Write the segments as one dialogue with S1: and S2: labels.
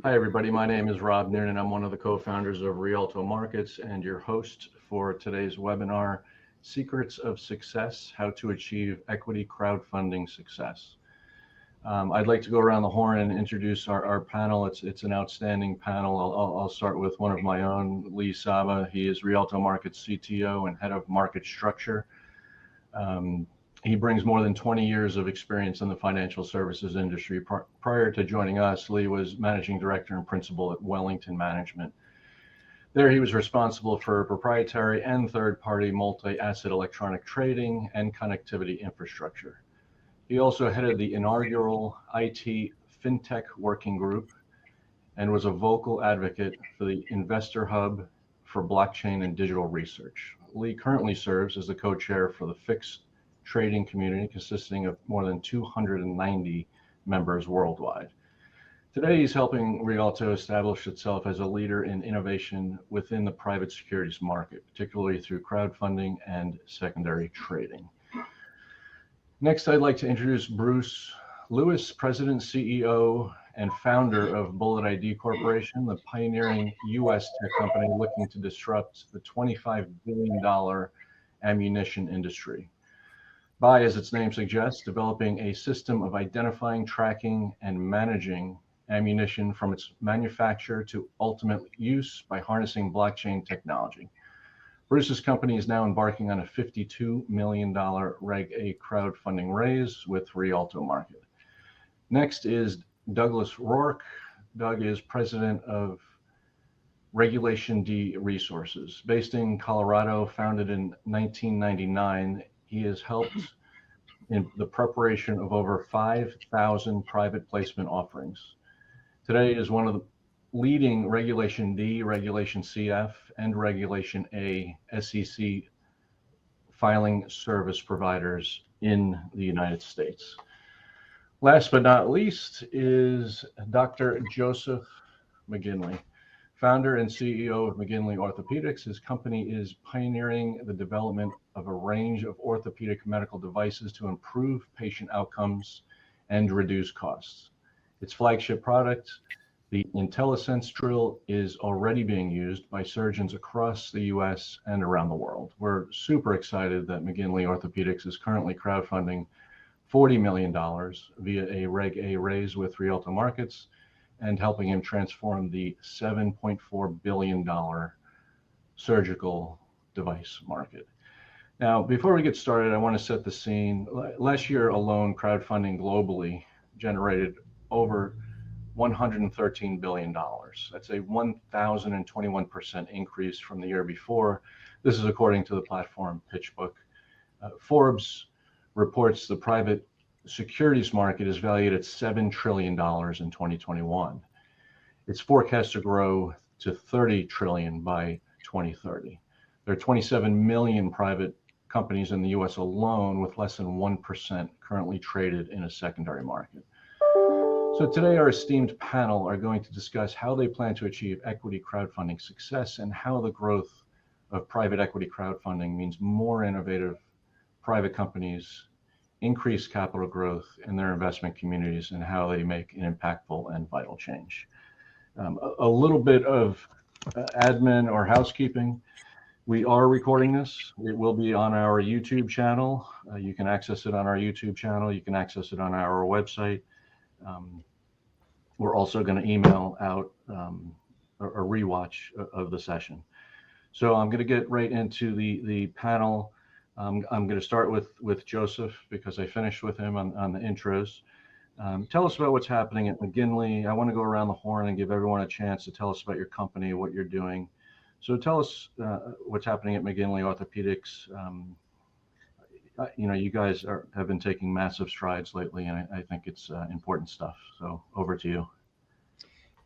S1: Hi, everybody. My name is Rob Noonan. I'm one of the co-founders of Rialto Markets and your host for today's webinar, Secrets of Success, How to Achieve Equity Crowdfunding Success. I'd like to go around the horn and introduce our panel. It's an outstanding panel. I'll start with one of my own, Lee Saba. He is Rialto Markets CTO and head of market structure. He brings more than 20 years of experience in the financial services industry. Prior to joining us, Lee was managing director and principal at Wellington Management. There he was responsible for proprietary and third-party multi-asset electronic trading and connectivity infrastructure. He also headed the inaugural IT FinTech working group and was a vocal advocate for the Investor Hub for blockchain and digital research. Lee currently serves as the co-chair for the fixed trading community, consisting of more than 290 members worldwide. Today, he's helping Rialto establish itself as a leader in innovation within the private securities market, particularly through crowdfunding and secondary trading. Next, I'd like to introduce Bruce Lewis, President, CEO, and founder of Bullet ID Corporation, the pioneering U.S. tech company looking to disrupt the $25 billion ammunition industry by, as its name suggests, developing a system of identifying, tracking, and managing ammunition from its manufacture to ultimate use by harnessing blockchain technology. Bruce's company is now embarking on a $52 million Reg A crowdfunding raise with Rialto Market. Next is Douglas Rourke. Doug is president of Regulation D Resources. Based in Colorado, founded in 1999, he has helped in the preparation of over 5,000 private placement offerings. Today is one of the leading Regulation D, Regulation CF, and Regulation A SEC filing service providers in the United States. Last but not least is Dr. Joseph McGinley, founder and CEO of McGinley Orthopedics. His company is pioneering the development of a range of orthopedic medical devices to improve patient outcomes and reduce costs. Its flagship product, the IntelliSense drill, is already being used by surgeons across the US and around the world. We're super excited that McGinley Orthopedics is currently crowdfunding $40 million via a Reg A raise with Rialto Markets, and helping him transform the $7.4 billion surgical device market. Now, before we get started, I want to set the scene. Last year alone, crowdfunding globally generated over $113 billion. That's a 1,021% increase from the year before. This is according to the platform PitchBook. Forbes reports the private securities market is valued at $7 trillion in 2021. It's forecast to grow to $30 trillion by 2030. There are 27 million private companies in the US alone, with less than 1% currently traded in a secondary market. So today our esteemed panel are going to discuss how they plan to achieve equity crowdfunding success and how the growth of private equity crowdfunding means more innovative private companies, increased capital growth in their investment communities, and how they make an impactful and vital change. A little bit of admin or housekeeping. We are recording this. It will be on our YouTube channel. You can access it on our YouTube channel. You can access it on our website. We're also going to email out a rewatch of the session. So I'm going to get right into the panel. I'm going to start with Joseph because I finished with him on the intros. Tell us about what's happening at McGinley. I want to go around the horn and give everyone a chance to tell us about your company, what you're doing. So tell us what's happening at McGinley Orthopedics. You guys have been taking massive strides lately, and I think it's important stuff. So over to you.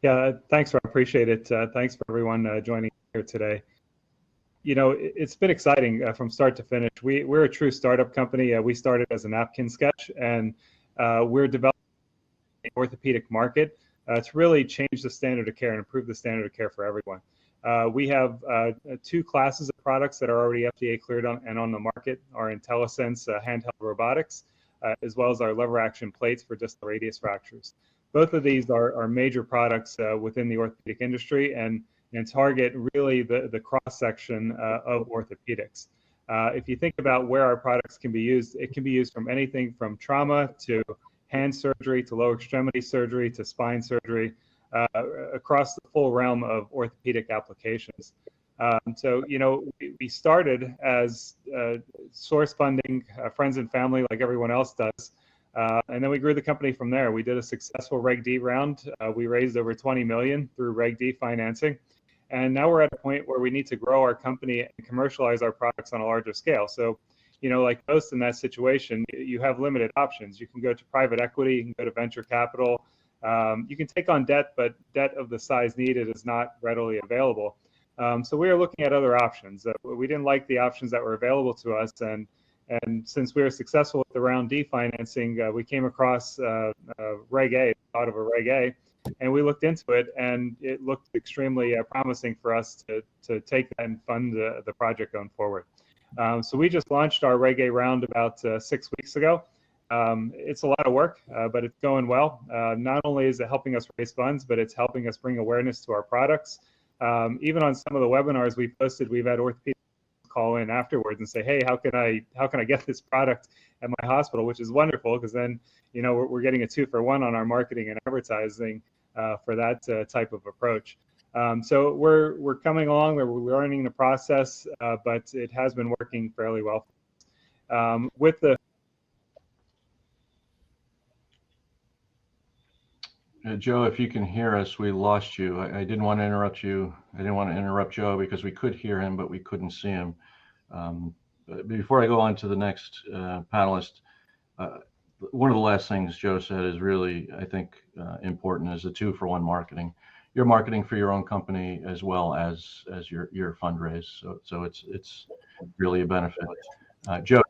S2: Yeah, thanks, Rob. Appreciate it. Thanks for everyone joining here today. It's been exciting from start to finish. We're a true startup company. We started as a napkin sketch, and we're developing the orthopedic market to really change the standard of care and improve the standard of care for everyone. We have two classes of products that are already FDA cleared and on the market: our IntelliSense handheld robotics, as well as our lever action plates for distal radius fractures. both of these are major products within the orthopedic industry and target really the cross section of orthopedics. If you think about where our products can be used, it can be used from anything from trauma to hand surgery to lower extremity surgery to spine surgery, across the full realm of orthopedic applications. So, we started as source funding, friends and family like everyone else does. And then we grew the company from there. We did a successful Reg D round. We raised over 20 million through Reg D financing. And now we're at a point where we need to grow our company and commercialize our products on a larger scale. So, like most in that situation, you have limited options. You can go to private equity, you can go to venture capital. You can take on debt, but debt of the size needed is not readily available. So we are looking at other options. We didn't like the options that were available to us. And since we were successful with the round D financing, we came across Reg A, thought of a Reg A, and we looked into it, and it looked extremely promising for us to take that and fund the project going forward. So we just launched our Reg A round about 6 weeks ago. It's a lot of work, but it's going well. Not only is it helping us raise funds, but it's helping us bring awareness to our products. Even on some of the webinars we posted, we've had orthopedics call in afterwards and say, "Hey, how can I get this product at my hospital?" Which is wonderful, because then we're getting a 2-for-1 on our marketing and advertising for that type of approach. So we're coming along. We're learning the process, but it has been working fairly well. With the
S1: Joe, if you can hear us, we lost you. I didn't want to interrupt you. I didn't want to interrupt Joe because we could hear him, but we couldn't see him. But before I go on to the next panelist, one of the last things Joe said is really, I think, important, is the 2-for-1 marketing. You're marketing for your own company as well as your fundraise. So it's really a benefit. Joe.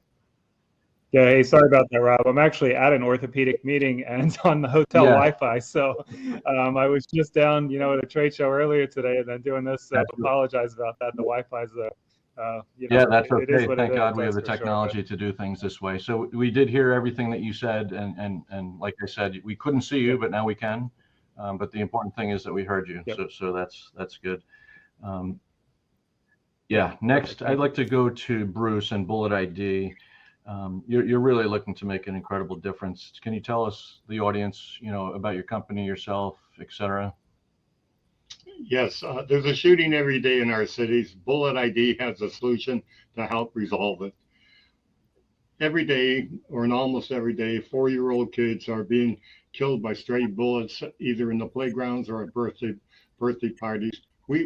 S2: Yeah, hey, sorry about that, Rob. I'm actually at an orthopedic meeting and on the hotel Wi-Fi. So I was just down, at a trade show earlier today and then doing this. So apologize about that. The Wi-Fi's
S1: that's okay. Thank God we have the technology to do things this way. So we did hear everything that you said, and like I said, we couldn't see you, but now we can. But the important thing is that we heard you. Yep. So that's good. Next, I'd like to go to Bruce and Bullet ID. You're really looking to make an incredible difference. Can you tell us, the audience, about your company, yourself, etc.?
S3: Yes, there's a shooting every day in our cities. Bullet ID has a solution to help resolve it. Every day, or in almost every day, 4-year-old kids are being killed by stray bullets, either in the playgrounds or at birthday parties.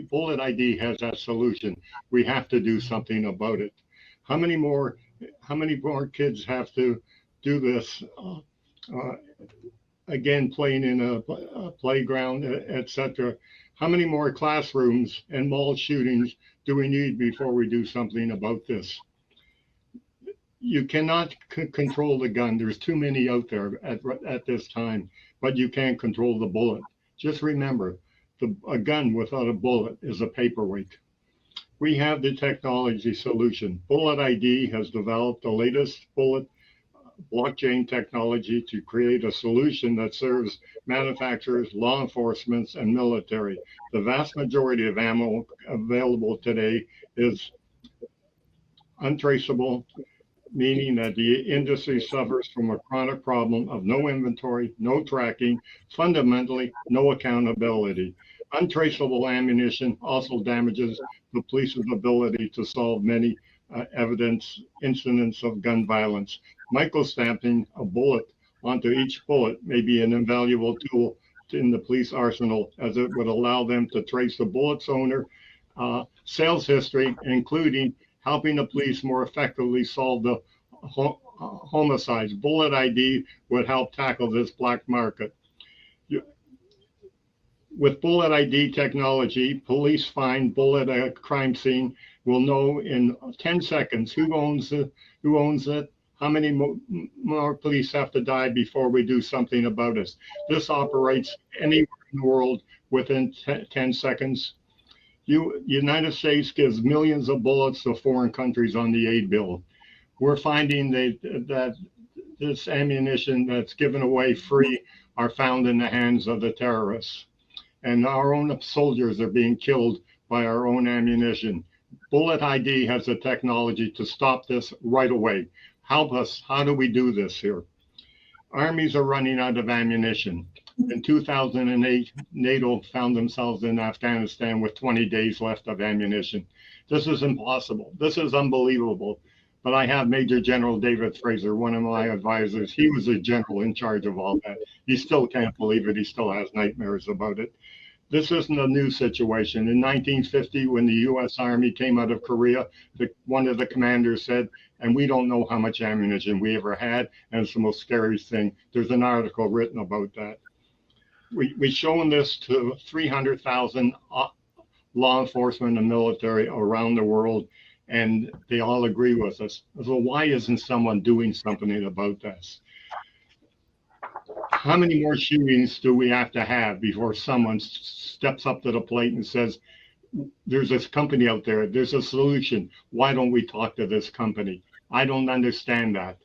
S3: Bullet ID has that solution. We have to do something about it. How many more kids have to do this? Again, playing in a playground, etc. How many more classrooms and mall shootings do we need before we do something about this? You cannot control the gun. There's too many out there at this time, but you can control the bullet. Just remember, a gun without a bullet is a paperweight. We have the technology solution. Bullet ID has developed the latest bullet blockchain technology to create a solution that serves manufacturers, law enforcement, and military. The vast majority of ammo available today is untraceable, meaning that the industry suffers from a chronic problem of no inventory, no tracking, fundamentally no accountability. Untraceable ammunition also damages the police's ability to solve many incidents of gun violence. Microstamping a bullet onto each bullet may be an invaluable tool in the police arsenal, as it would allow them to trace the bullet's owner, sales history, including helping the police more effectively solve the homicides. Bullet ID would help tackle this black market. With Bullet ID technology, police find bullet at a crime scene will know in 10 seconds who owns it, how many more police have to die before we do something about it. This operates anywhere in the world within 10 seconds. United States gives millions of bullets to foreign countries on the aid bill. We're finding that this ammunition that's given away free are found in the hands of the terrorists. And our own soldiers are being killed by our own ammunition. Bullet ID has the technology to stop this right away. Help us. How do we do this here? Armies are running out of ammunition. In 2008, NATO found themselves in Afghanistan with 20 days left of ammunition. This is impossible. This is unbelievable. But I have Major General David Fraser, one of my advisors. He was the general in charge of all that. He still can't believe it. He still has nightmares about it. This isn't a new situation. In 1950, when the U.S. Army came out of Korea, one of the commanders said, and we don't know how much ammunition we ever had, and it's the most scariest thing. There's an article written about that. We've shown this to 300,000 law enforcement and military around the world, and they all agree with us. So why isn't someone doing something about this? How many more shootings do we have to have before someone steps up to the plate and says, there's this company out there, there's a solution. Why don't we talk to this company? I don't understand that.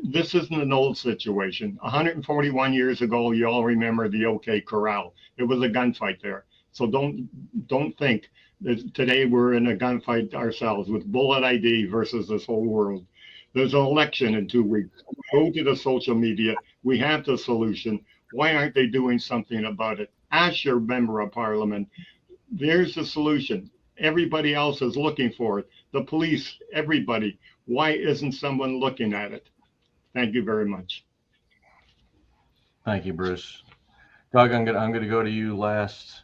S3: This isn't an old situation. 141 years ago, you all remember the OK Corral. It was a gunfight there. So don't think that today we're in a gunfight ourselves with Bullet ID versus this whole world. There's an election in 2 weeks. Go to the social media. We have the solution. Why aren't they doing something about it? Ask your member of parliament. There's the solution. Everybody else is looking for it. The police, everybody. Why isn't someone looking at it? Thank you very much.
S1: Thank you, Bruce. Doug, I'm gonna go to you last.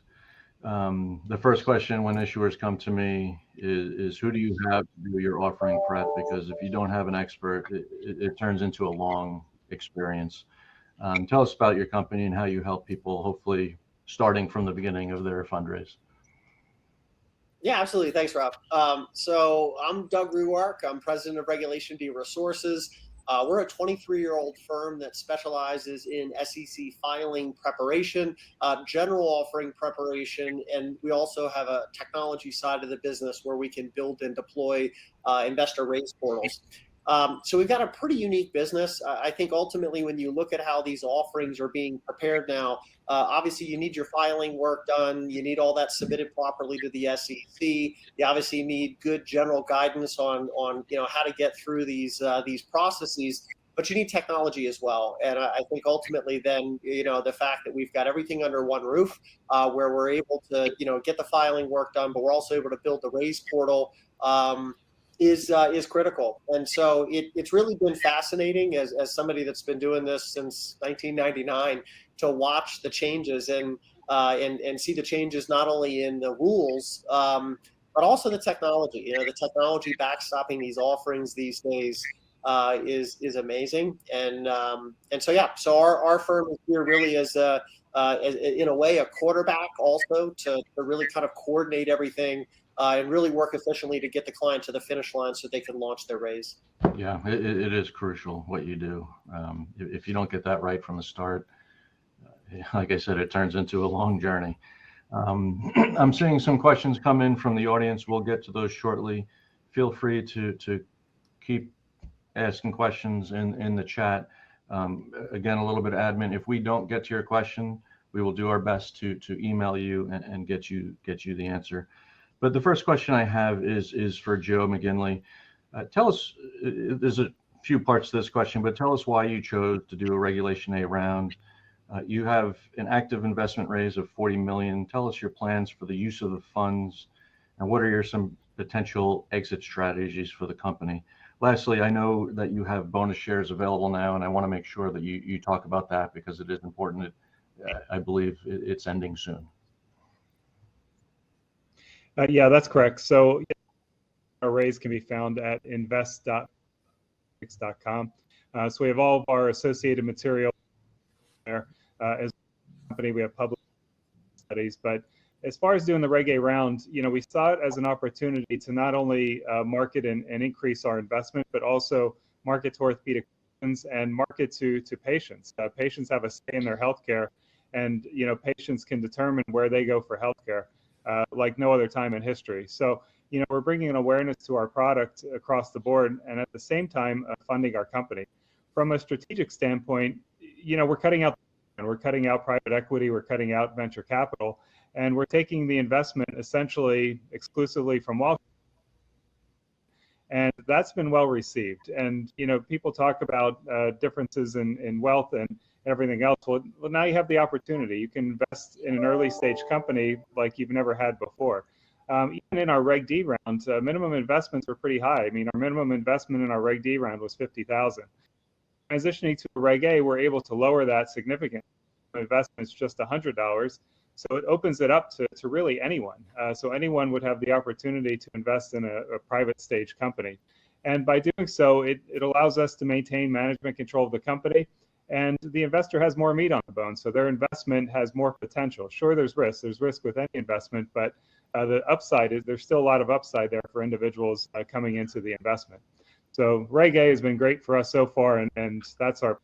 S1: The first question when issuers come to me is who do you have to do your offering prep? Because if you don't have an expert, it turns into a long experience. Tell us about your company and how you help people, hopefully starting from the beginning of their fundraise.
S4: Yeah, absolutely. Thanks, Rob. So I'm Doug Ruark. I'm president of Regulation D Resources. We're a 23-year-old firm that specializes in SEC filing preparation, general offering preparation, and we also have a technology side of the business where we can build and deploy investor raise portals. So we've got a pretty unique business. I think ultimately when you look at how these offerings are being prepared now, obviously you need your filing work done. You need all that submitted properly to the SEC. You obviously need good general guidance on how to get through these processes. But you need technology as well. And I think ultimately then, the fact that we've got everything under one roof where we're able to, get the filing work done, but we're also able to build the raise portal is critical. And so it's really been fascinating as somebody that's been doing this since 1999 to watch the changes and see the changes not only in the rules, but also the technology. The technology backstopping these offerings these days is amazing. And so our firm is here really as in a way a quarterback also to really kind of coordinate everything and really work efficiently to get the client to the finish line so they can launch their raise.
S1: Yeah, it is crucial what you do. If you don't get that right from the start, like I said, it turns into a long journey. I'm seeing some questions come in from the audience. We'll get to those shortly. Feel free to keep asking questions in the chat. Again, a little bit of admin. If we don't get to your question, we will do our best to email you and get you the answer. But the first question I have is for Joe McGinley. Tell us, there's a few parts to this question, but tell us why you chose to do a Regulation A round. You have an active investment raise of $40 million. Tell us your plans for the use of the funds and what are some potential exit strategies for the company. Lastly, I know that you have bonus shares available now, and I want to make sure that you talk about that because it is important. I believe it's ending soon.
S2: Yeah, that's correct. So our raise can be found at invest.com. So we have all of our associated material there. As a company, we have public studies. But as far as doing the Reg A round, we saw it as an opportunity to not only market and increase our investment, but also market to orthopedic surgeons and market to patients. Patients have a say in their healthcare, and patients can determine where they go for healthcare. Like no other time in history. So, we're bringing an awareness to our product across the board and at the same time funding our company. from a strategic standpoint, we're cutting out private equity, we're cutting out venture capital, and we're taking the investment essentially exclusively from Wall Street. And that's been well received. And, people talk about differences in wealth and everything else. Well, now you have the opportunity. You can invest in an early stage company like you've never had before. Even in our Reg D round, minimum investments were pretty high. I mean, our minimum investment in our Reg D round was $50,000. Transitioning to a Reg A, we're able to lower that significantly. Investment's just $100. So it opens it up to really anyone. So anyone would have the opportunity to invest in a private stage company. And by doing so, it allows us to maintain management control of the company, and the investor has more meat on the bone. So their investment has more potential. Sure, there's risk. There's risk with any investment, but the upside is there's still a lot of upside there for individuals coming into the investment. So Reg A has been great for us so far, and that's our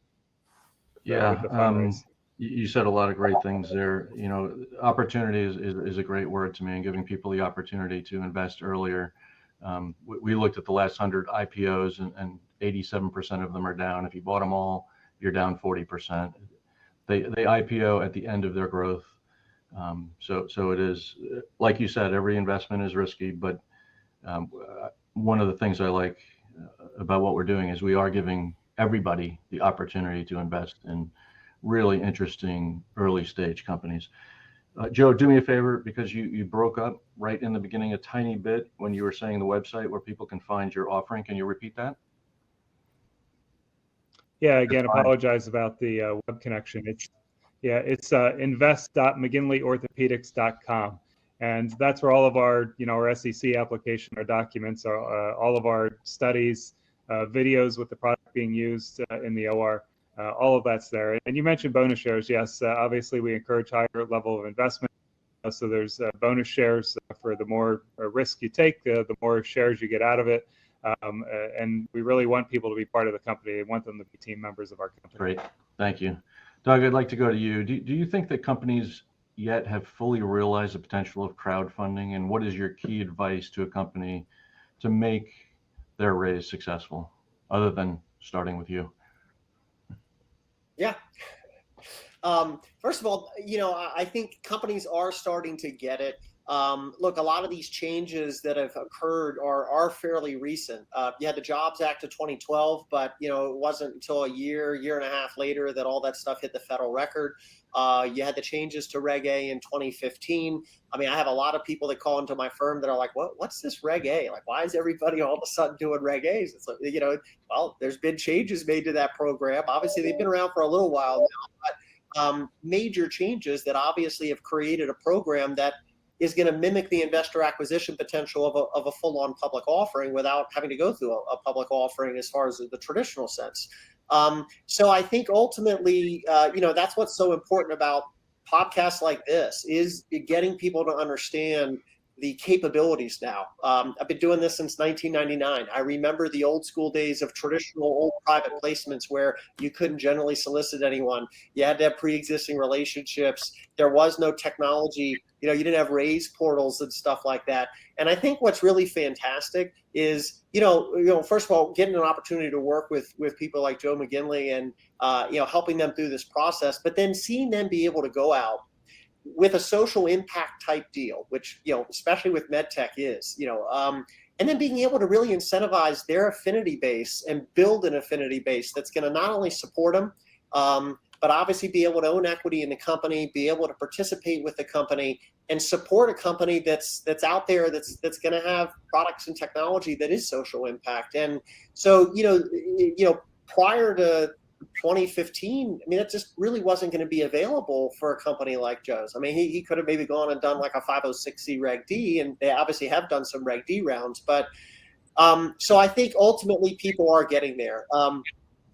S1: with the fundraise. You said a lot of great things there. Opportunity is a great word to me, and giving people the opportunity to invest earlier. We looked at the last 100 IPOs, and 87% of them are down. If you bought them all, you're down 40%. They IPO at the end of their growth. So it is, like you said, every investment is risky, but one of the things I like about what we're doing is we are giving everybody the opportunity to invest in really interesting early stage companies. Joe, do me a favor, because you broke up right in the beginning a tiny bit when you were saying the website where people can find your offering. Can you repeat that?
S2: Yeah, again, apologize about the web connection. It's invest.mcginleyorthopedics.com. And that's where all of our, our SEC application, our documents, all of our studies, videos with the product being used in the OR, all of that's there. And you mentioned bonus shares. Yes, obviously we encourage higher level of investment. So there's bonus shares for the more risk you take, the more shares you get out of it. And we really want people to be part of the company. We want them to be team members of our company.
S1: Great. Thank you. Doug, I'd like to go to you. Do you think that companies yet have fully realized the potential of crowdfunding? And what is your key advice to a company to make their raise successful, other than starting with you?
S4: Yeah. First of all, I think companies are starting to get it. Look, a lot of these changes that have occurred are fairly recent. You had the Jobs Act of 2012, but it wasn't until a year and a half later that all that stuff hit the federal record. You had the changes to Reg A in 2015. I mean, I have a lot of people that call into my firm that are like, what's this Reg A? Like, why is everybody all of a sudden doing Reg A's? It's like, well, there's been changes made to that program. Obviously, they've been around for a little while now, but major changes that obviously have created a program that is going to mimic the investor acquisition potential of a full-on public offering without having to go through a public offering as far as the traditional sense. So I think ultimately, that's what's so important about podcasts like this, is getting people to understand the capabilities now. I've been doing this since 1999. I remember the old school days of traditional old private placements where you couldn't generally solicit anyone. You had to have pre-existing relationships. There was no technology. You didn't have raise portals and stuff like that. And I think what's really fantastic is, first of all, getting an opportunity to work with people like Joe McGinley and, helping them through this process, but then seeing them be able to go out with a social impact type deal, which, especially with MedTech is, and then being able to really incentivize their affinity base and build an affinity base that's going to not only support them, but obviously be able to own equity in the company, be able to participate with the company, and support a company that's out there that's going to have products and technology that is social impact. And so, prior to 2015, I mean, that just really wasn't going to be available for a company like Joe's. I mean, he could have maybe gone and done like a 506c Reg D, and they obviously have done some Reg D rounds. But so I think ultimately people are getting there.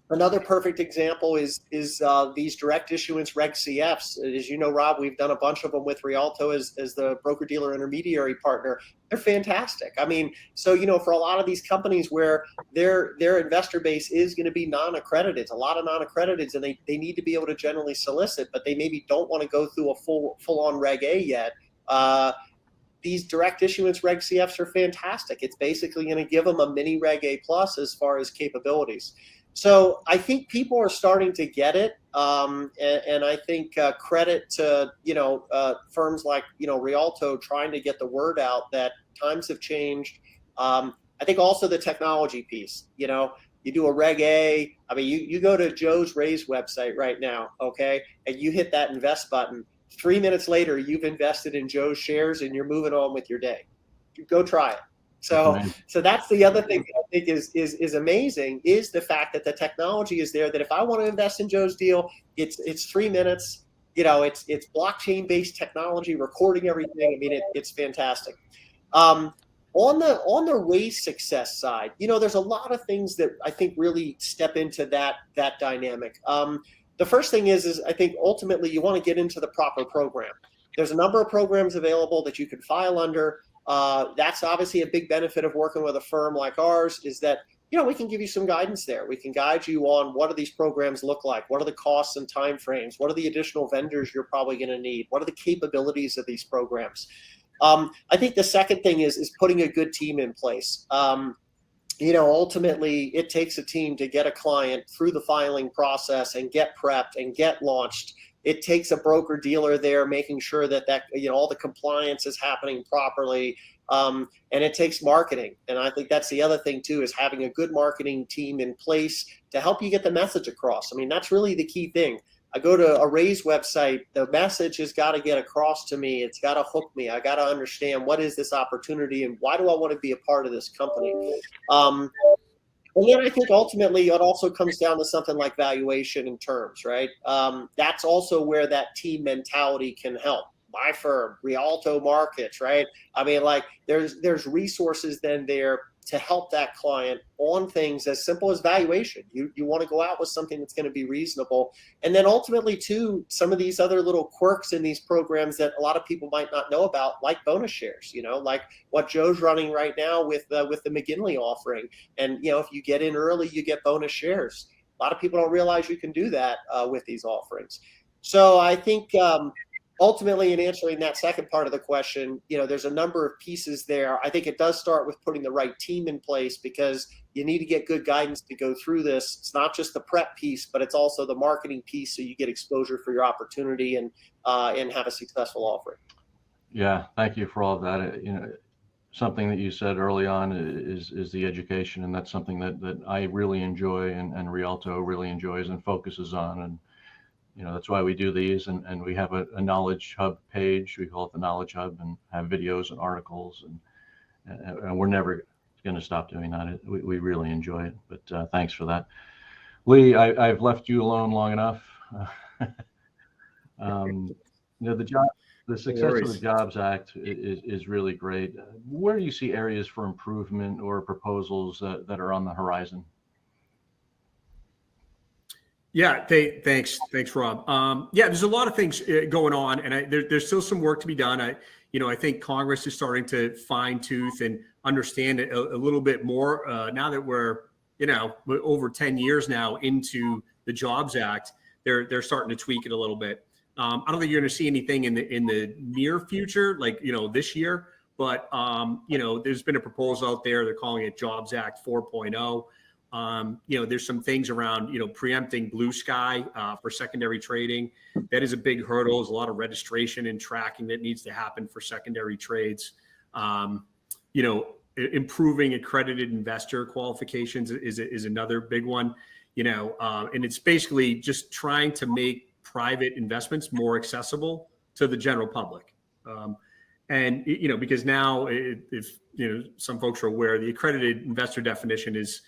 S4: Another perfect example is these direct issuance Reg CFs. As you know, Rob, we've done a bunch of them with Rialto as the broker-dealer intermediary partner. They're fantastic. I mean, so, for a lot of these companies where their investor base is going to be non-accredited, a lot of non-accrediteds, and they need to be able to generally solicit, but they maybe don't want to go through a full-on Reg A yet. These direct issuance Reg CFs are fantastic. It's basically going to give them a mini Reg A plus as far as capabilities. So I think people are starting to get it, and I think credit to firms like Rialto trying to get the word out that times have changed. I think also the technology piece. You do a Reg A. I mean, you go to Joe's Raise website right now, okay, and you hit that invest button. 3 minutes later, you've invested in Joe's shares and you're moving on with your day. Go try it. So that's the other thing that I think is amazing, is the fact that the technology is there, that if I want to invest in Joe's deal, it's 3 minutes. It's blockchain based technology, recording everything. I mean, it's fantastic. On the race success side, there's a lot of things that I think really step into that dynamic. The first thing is I think ultimately you want to get into the proper program. There's a number of programs available that you can file under. That's obviously a big benefit of working with a firm like ours, is that we can give you some guidance there. We can guide you on what do these programs look like, what are the costs and timeframes, what are the additional vendors you're probably going to need, what are the capabilities of these programs. I think the second thing is putting a good team in place. Ultimately, it takes a team to get a client through the filing process and get prepped and get launched. It takes a broker dealer there making sure that all the compliance is happening properly, and it takes marketing. And I think that's the other thing too, is having a good marketing team in place to help you get the message across. I mean, that's really the key thing. I go to a Raise website, the message has got to get across to me. It's got to hook me. I got to understand, what is this opportunity and why do I want to be a part of this company? And then I think ultimately it also comes down to something like valuation and terms, right? That's also where that team mentality can help. My firm, Rialto Markets, right? I mean, like there's resources then there to help that client on things as simple as valuation. You want to go out with something that's going to be reasonable. And then ultimately too, some of these other little quirks in these programs that a lot of people might not know about, like bonus shares, like what Joe's running right now with the McGinley offering. And, if you get in early, you get bonus shares. A lot of people don't realize you can do that with these offerings. So I think, ultimately, in answering that second part of the question, there's a number of pieces there. I think it does start with putting the right team in place, because you need to get good guidance to go through this. It's not just the prep piece, but it's also the marketing piece, so you get exposure for your opportunity and have a successful offering.
S1: Yeah, thank you for all of that. Something that you said early on is the education, and that's something that I really enjoy, and Rialto really enjoys and focuses on. And that's why we do these, and we have a Knowledge Hub page. We call it the Knowledge Hub, and have videos and articles, and we're never going to stop doing that. We really enjoy it, but thanks for that. Lee, I've left you alone long enough. The success of the Jobs Act is really great. Where do you see areas for improvement or proposals that are on the horizon?
S5: Yeah, thanks, Rob. Yeah, there's a lot of things going on, and there's still some work to be done. I think Congress is starting to fine tooth and understand it a little bit more now that we're over 10 years now into the Jobs Act. They're starting to tweak it a little bit. I don't think you're going to see anything in the near future, like this year. But there's been a proposal out there. They're calling it Jobs Act 4.0. There's some things around, preempting blue sky for secondary trading. That is a big hurdle. There's a lot of registration and tracking that needs to happen for secondary trades. Improving accredited investor qualifications is another big one, and it's basically just trying to make private investments more accessible to the general public. Because now if some folks are aware, the accredited investor definition is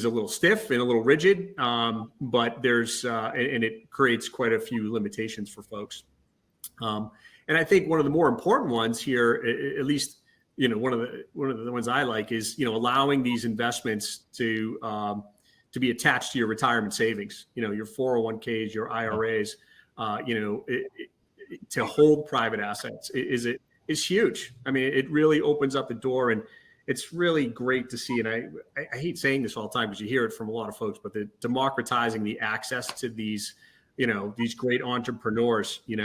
S5: a little stiff and a little rigid, but there's and it creates quite a few limitations for folks. And I think one of the more important ones here, at least one of the ones I like, is allowing these investments to be attached to your retirement savings. Your 401ks, your IRAs, to hold private assets is huge. I mean, it really opens up the door, and it's really great to see. And I hate saying this all the time because you hear it from a lot of folks, but the democratizing the access to these, these great entrepreneurs, we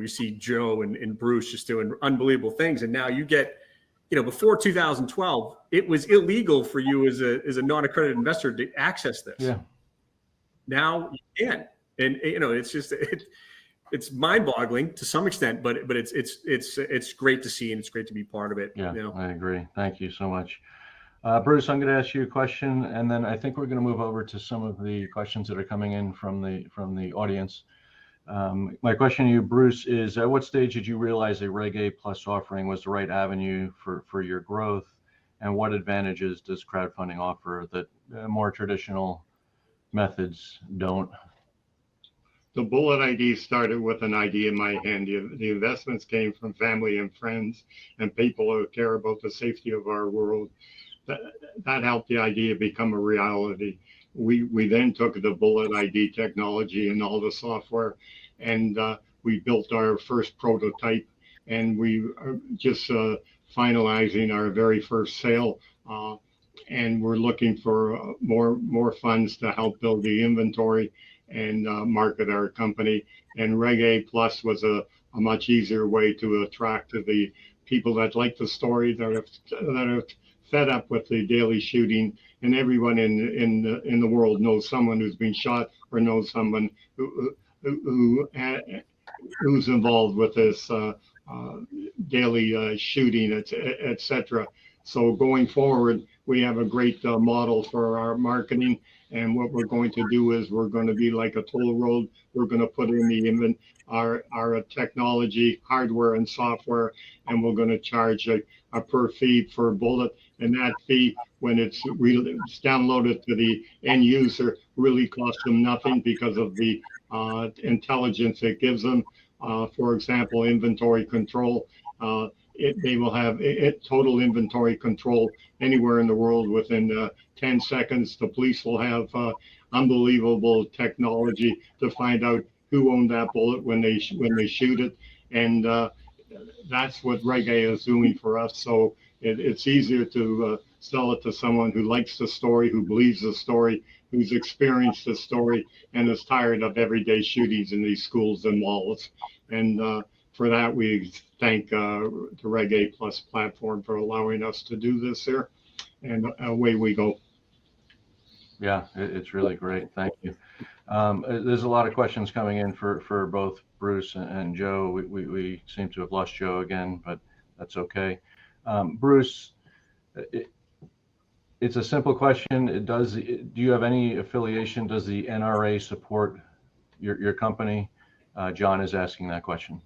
S5: see Joe and Bruce just doing unbelievable things. And now you get, before 2012, it was illegal for you as a non-accredited investor to access this.
S1: Yeah.
S5: Now you can, and it's just it's mind-boggling to some extent, but it's great to see, and it's great to be part of it.
S1: Yeah, I agree. Thank you so much. Bruce, I'm going to ask you a question, and then I think we're going to move over to some of the questions that are coming in from the audience. My question to you, Bruce, is at what stage did you realize a Reg A Plus offering was the right avenue for your growth, and what advantages does crowdfunding offer that more traditional methods don't?
S3: The Bullet ID started with an idea in my hand. The investments came from family and friends and people who care about the safety of our world. That helped the idea become a reality. We then took the Bullet ID technology and all the software, and we built our first prototype, and we are just finalizing our very first sale, and we're looking for more funds to help build the inventory and market our company. And Reg A Plus was a much easier way to attract the people that like the story, that are fed up with the daily shooting, and everyone in the world knows someone who's been shot or knows someone who's involved with this daily shooting, etc. So going forward, we have a great model for our marketing, and what we're going to do is we're going to be like a toll road. We're going to put in our technology, hardware and software, and we're going to charge a per feed for Bullet, and that fee, when it's downloaded to the end user, really costs them nothing because of the intelligence it gives them. For example, inventory control. They will have total inventory control anywhere in the world within 10 seconds. The police will have unbelievable technology to find out who owned that bullet when they shoot it, and that's what Reg A is doing for us. So it's easier to sell it to someone who likes the story, who believes the story, who's experienced the story, and is tired of everyday shootings in these schools and malls. And for that, we thank the Reg A Plus platform for allowing us to do this here, and away we go.
S1: Yeah, it's really great. Thank you. There's a lot of questions coming in for both Bruce and Joe. We seem to have lost Joe again, but that's okay. Bruce, it's a simple question. Do you have any affiliation? Does the NRA support your company? John is asking that question.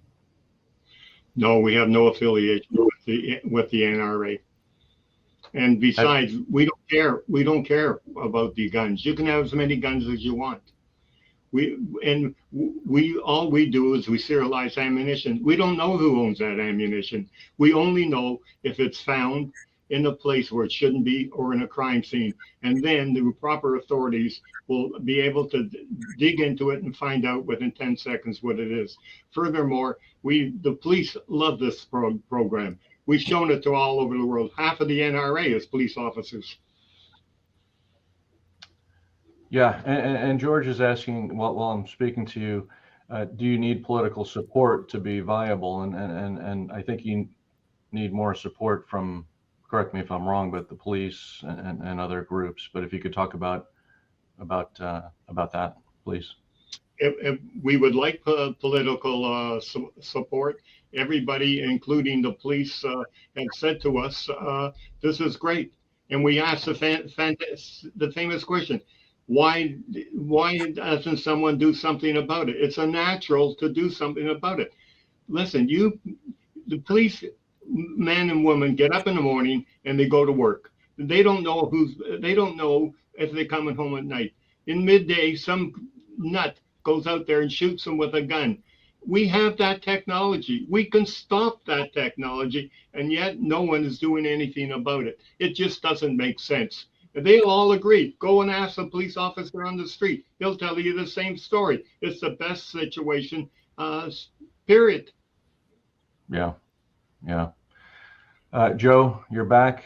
S3: No, we have no affiliation with the NRA. And besides, we don't care. We don't care about the guns. You can have as many guns as you want. All we do is we serialize ammunition. We don't know who owns that ammunition. We only know if it's found in a place where it shouldn't be or in a crime scene. And then the proper authorities will be able to dig into it and find out within 10 seconds what it is. Furthermore, the police love this program. We've shown it to all over the world. Half of the NRA is police officers.
S1: Yeah, and George is asking, while I'm speaking to you, do you need political support to be viable? And I think you need more support from, correct me if I'm wrong, but the police and other groups. But if you could talk about that, please.
S3: If we would like political support. Everybody, including the police, have said to us, this is great. And we asked the famous question, why doesn't someone do something about it? It's a natural to do something about it. Listen, the police men and women get up in the morning and they go to work. They don't know if they're coming home at night. In midday, some nut goes out there and shoots them with a gun. We have that technology. We can stop that technology, and yet no one is doing anything about it. It just doesn't make sense. They'll all agree. Go and ask a police officer on the street. He'll tell you the same story. It's the best situation, period.
S1: Yeah. Joe, you're back.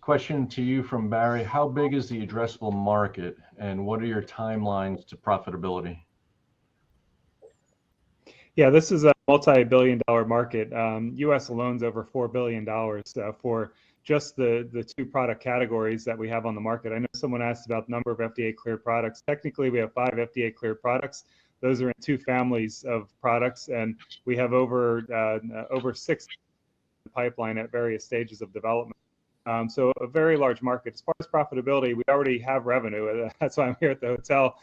S1: Question to you from Barry. How big is the addressable market, and what are your timelines to profitability?
S2: Yeah, this is multi-billion-dollar market. U.S. alone's over $4 billion for just the two product categories that we have on the market. I know someone asked about the number of FDA-cleared products. Technically, we have 5 FDA-cleared products. Those are in 2 families of products, and we have over 6 in the pipeline at various stages of development. So a very large market. As far as profitability, we already have revenue. That's why I'm here at the hotel,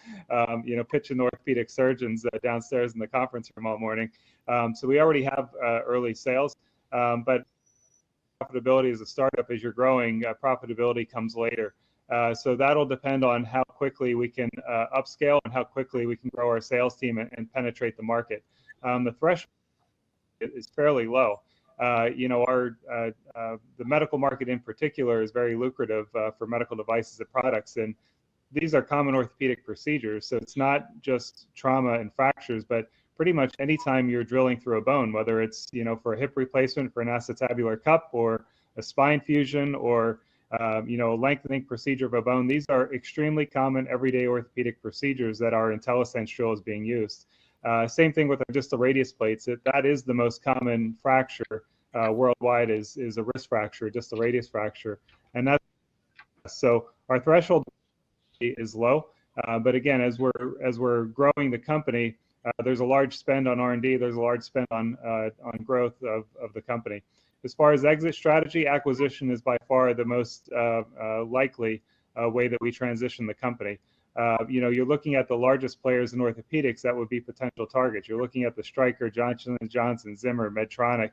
S2: pitching orthopedic surgeons downstairs in the conference room all morning. So we already have early sales, but profitability as a startup, as you're growing, profitability comes later. So that'll depend on how quickly we can upscale and how quickly we can grow our sales team and penetrate the market. The threshold is fairly low. The medical market in particular is very lucrative for medical devices and products, and these are common orthopedic procedures. So it's not just trauma and fractures, but pretty much anytime you're drilling through a bone, whether it's for a hip replacement for an acetabular cup or a spine fusion or a lengthening procedure of a bone, these are extremely common everyday orthopedic procedures that our IntelliSense drill is being used. Same thing with just the radius plates. That is the most common fracture worldwide is a wrist fracture, just the radius fracture, and so our threshold is low. But again, as we're growing the company, there's a large spend on R&D. There's a large spend on growth of the company. As far as exit strategy, acquisition is by far the most likely way that we transition the company. You're looking at the largest players in orthopedics that would be potential targets. You're looking at the Stryker, Johnson & Johnson, Zimmer, Medtronic.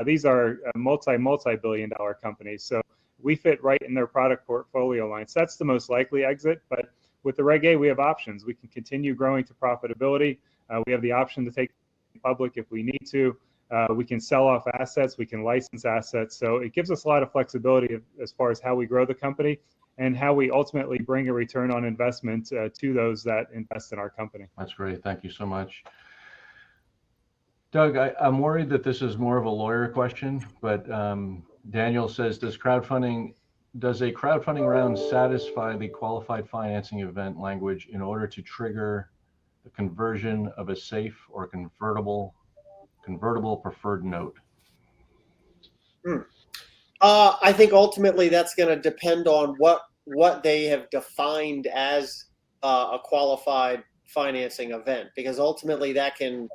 S2: These are multi-billion-dollar companies. So we fit right in their product portfolio line. So that's the most likely exit. But with the Reg A, we have options. We can continue growing to profitability. We have the option to take it public if we need to. We can sell off assets. We can license assets. So it gives us a lot of flexibility as far as how we grow the company and how we ultimately bring a return on investment to those that invest in our company.
S1: That's great. Thank you so much. Doug, I'm worried that this is more of a lawyer question, but Daniel says, does a crowdfunding round satisfy the qualified financing event language in order to trigger the conversion of a safe or convertible preferred note?
S4: I think ultimately that's going to depend on what they have defined as a qualified financing event, because ultimately that could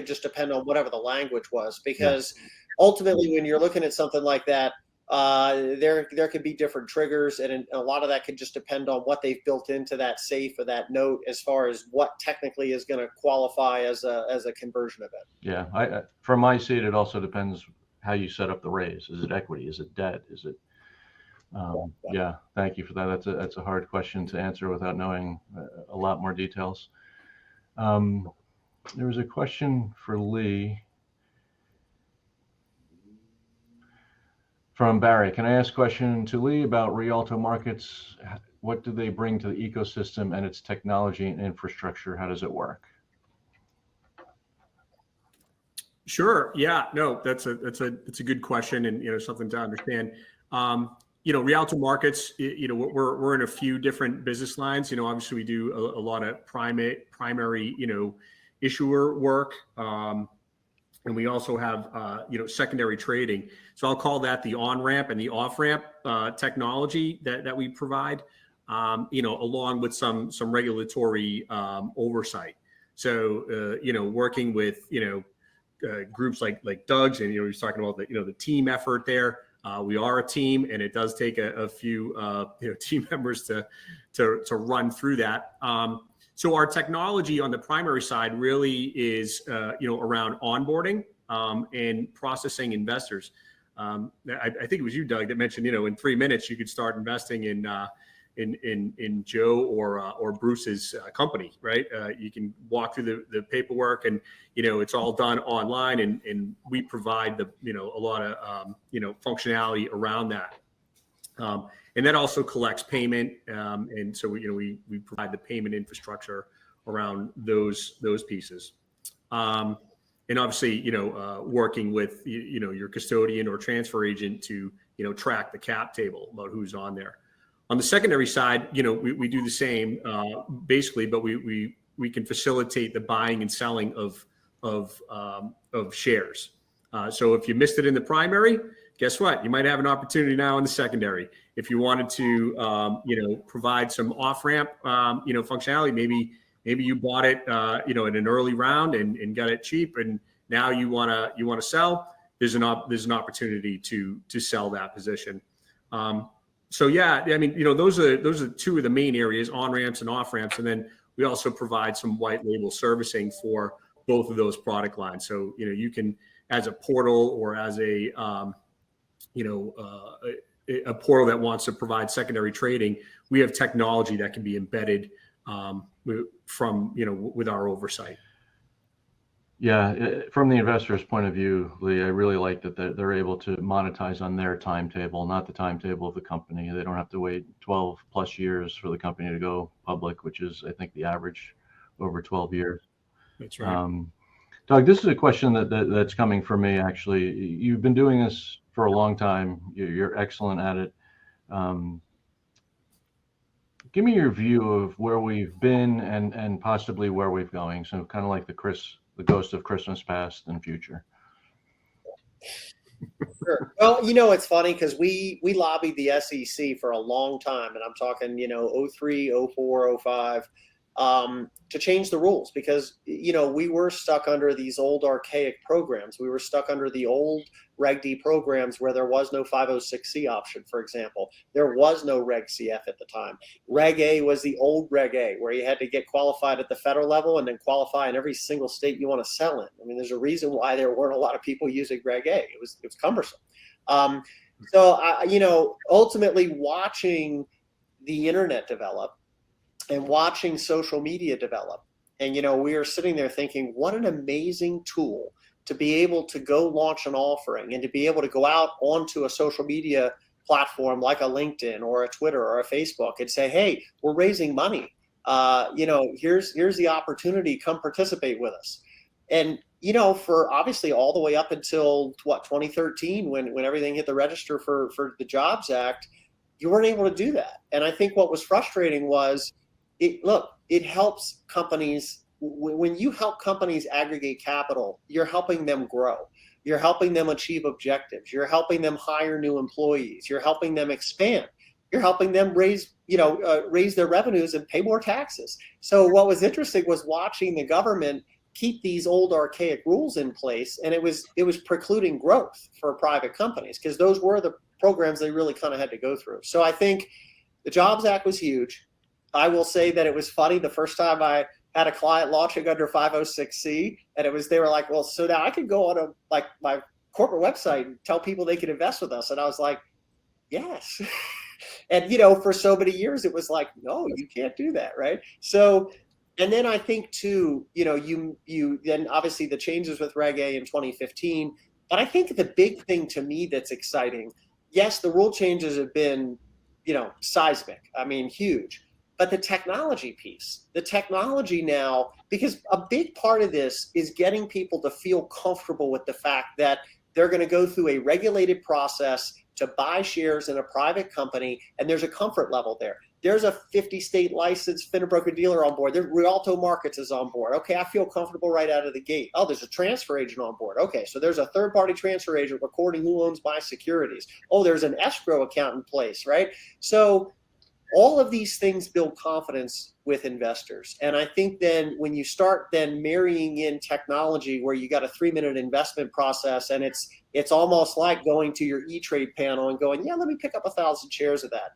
S4: just depend on whatever the language was, because ultimately when you're looking at something like that, there could be different triggers, and a lot of that could just depend on what they've built into that safe or that note as far as what technically is going to qualify as a conversion event.
S1: Yeah, from my seat, it also depends how you set up the raise. Is it equity? Is it debt? Is it? Yeah, thank you for that. That's a hard question to answer without knowing a lot more details. There was a question for Lee from Barry. Can I ask a question to Lee about Rialto Markets? What do they bring to the ecosystem and its technology and infrastructure? How does it work?
S5: Sure. Yeah. No, that's a good question, and something to understand. Rialto Markets, we're in a few different business lines. Obviously we do a lot of primary, issuer work, and we also have secondary trading. So I'll call that the on-ramp and the off-ramp technology that we provide, along with some regulatory oversight. So working with groups like Doug's, and he was talking about the team effort there. We are a team, and it does take a few team members to run through that. So our technology on the primary side really is around onboarding and processing investors. I think it was you, Doug, that mentioned in 3 minutes you could start investing in Joe or Bruce's company, right? You can walk through the paperwork, and it's all done online, and we provide a lot of functionality around that. And that also collects payment, and so we provide the payment infrastructure around those pieces. And obviously, working with your custodian or transfer agent to track the cap table about who's on there. On the secondary side, we do the same basically, but we can facilitate the buying and selling of of shares. So if you missed it in the primary, guess what? You might have an opportunity now in the secondary. If you wanted to, provide some off-ramp, functionality, maybe you bought it, in an early round and got it cheap, and now you want to sell. There's an opportunity to sell that position. So yeah, I mean, those are two of the main areas: on ramps and off ramps, and then we also provide some white label servicing for both of those product lines. So you can, as a portal or as a portal that wants to provide secondary trading, we have technology that can be embedded from with our oversight.
S1: Yeah, from the investor's point of view, Lee, I really like that they're able to monetize on their timetable, not the timetable of the company. They don't have to wait 12 plus years for the company to go public, which is, I think, the average over 12 years.
S5: That's right.
S1: Doug, this is a question that's coming from me, actually. You've been doing this for a long time. You're excellent at it. Give me your view of where we've been and possibly where we're going. So kind of like the ghost of Christmas past and future.
S4: Sure. Well, it's funny because we lobbied the SEC for a long time, and I'm talking, 03, 04, 05, to change the rules because, we were stuck under these old archaic programs. We were stuck under the old Reg D programs where there was no 506C option, for example. There was no Reg CF at the time. Reg A was the old Reg A where you had to get qualified at the federal level and then qualify in every single state you want to sell in. I mean, there's a reason why there weren't a lot of people using Reg A. It was cumbersome. Ultimately watching the internet develop and watching social media develop. And, we are sitting there thinking, what an amazing tool to be able to go launch an offering and to be able to go out onto a social media platform like a LinkedIn or a Twitter or a Facebook and say, hey, we're raising money. Here's the opportunity. Come participate with us. And, for obviously all the way up until 2013, when everything hit the register for the Jobs Act, you weren't able to do that. And I think what was frustrating was, it helps companies. When you help companies aggregate capital, you're helping them grow. You're helping them achieve objectives. You're helping them hire new employees. You're helping them expand. You're helping them raise their revenues and pay more taxes. So what was interesting was watching the government keep these old archaic rules in place, and it was precluding growth for private companies because those were the programs they really kind of had to go through. So I think the Jobs Act was huge. I will say that it was funny the first time I had a client launching under 506C, and they were like, well, so now I can go on my corporate website and tell people they can invest with us. And I was like, yes. And, for so many years, it was like, no, you can't do that. Right. So, and then I think too, you then obviously the changes with Reg A in 2015, but I think the big thing to me that's exciting, yes, the rule changes have been, seismic. I mean, huge. But the technology piece, now, because a big part of this is getting people to feel comfortable with the fact that they're going to go through a regulated process to buy shares in a private company, and there's a comfort level there. There's a 50-state licensed FINRA broker-dealer on board. Rialto Markets is on board. Okay, I feel comfortable right out of the gate. Oh, there's a transfer agent on board. Okay, so there's a third-party transfer agent recording who owns my securities. Oh, there's an escrow account in place, right? So all of these things build confidence with investors. And I think then when you start then marrying in technology where you got a 3-minute investment process, and it's almost like going to your E-Trade panel and going, yeah, let me pick up 1,000 shares of that.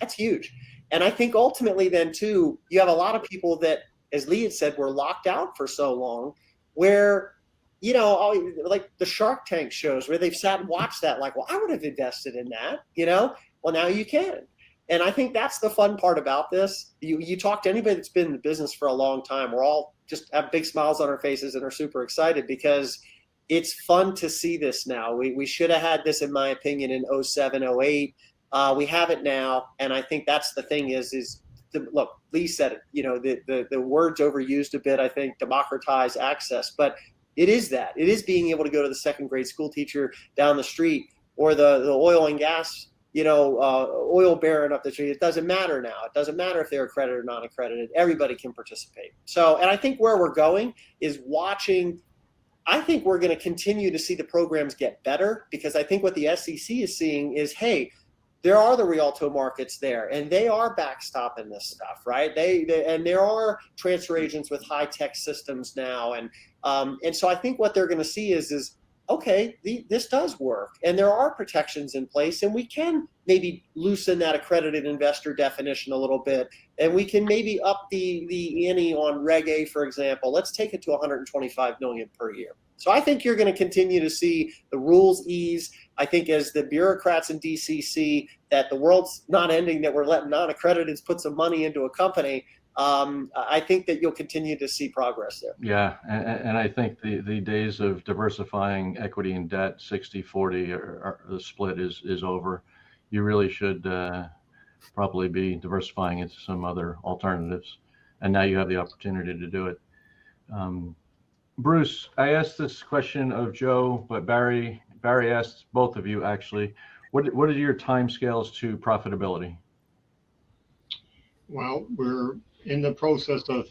S4: That's huge. And I think ultimately then too, you have a lot of people that, as Lee had said, were locked out for so long where, like the Shark Tank shows where they've sat and watched that like, well, I would have invested in that, well, now you can. And I think that's the fun part about this. You talk to anybody that's been in the business for a long time, we're all just have big smiles on our faces and are super excited because it's fun to see this now. We should have had this, in my opinion, in 07, 08. We have it now. And I think that's the thing look, Lee said it, the word's overused a bit, I think, democratize access. But it is that. It is being able to go to the second grade school teacher down the street or the oil and gas oil baron up the street. It doesn't matter now. It doesn't matter if they're accredited or non-accredited. Everybody can participate. So, and I think where we're going is watching I think we're going to continue to see the programs get better, because I think what the SEC is seeing is, hey, there are the Rialto markets there, and they are backstopping this stuff, right? And there are transfer agents with high-tech systems now, and so I think what they're going to see is okay, this does work, and there are protections in place, and we can maybe loosen that accredited investor definition a little bit, and we can maybe up the ante on Reg A, for example. Let's take it to 125 million per year. So I think you're going to continue to see the rules ease. I think as the bureaucrats in DC see that the world's not ending, that we're letting non-accrediteds put some money into a company, I think that you'll continue to see progress there.
S1: Yeah, and I think the days of diversifying equity and debt 60-40 or the split is over. You really should probably be diversifying into some other alternatives, and now you have the opportunity to do it. Bruce, I asked this question of Joe, but Barry asked both of you actually. What are your timescales to profitability?
S3: Well, we're in the process of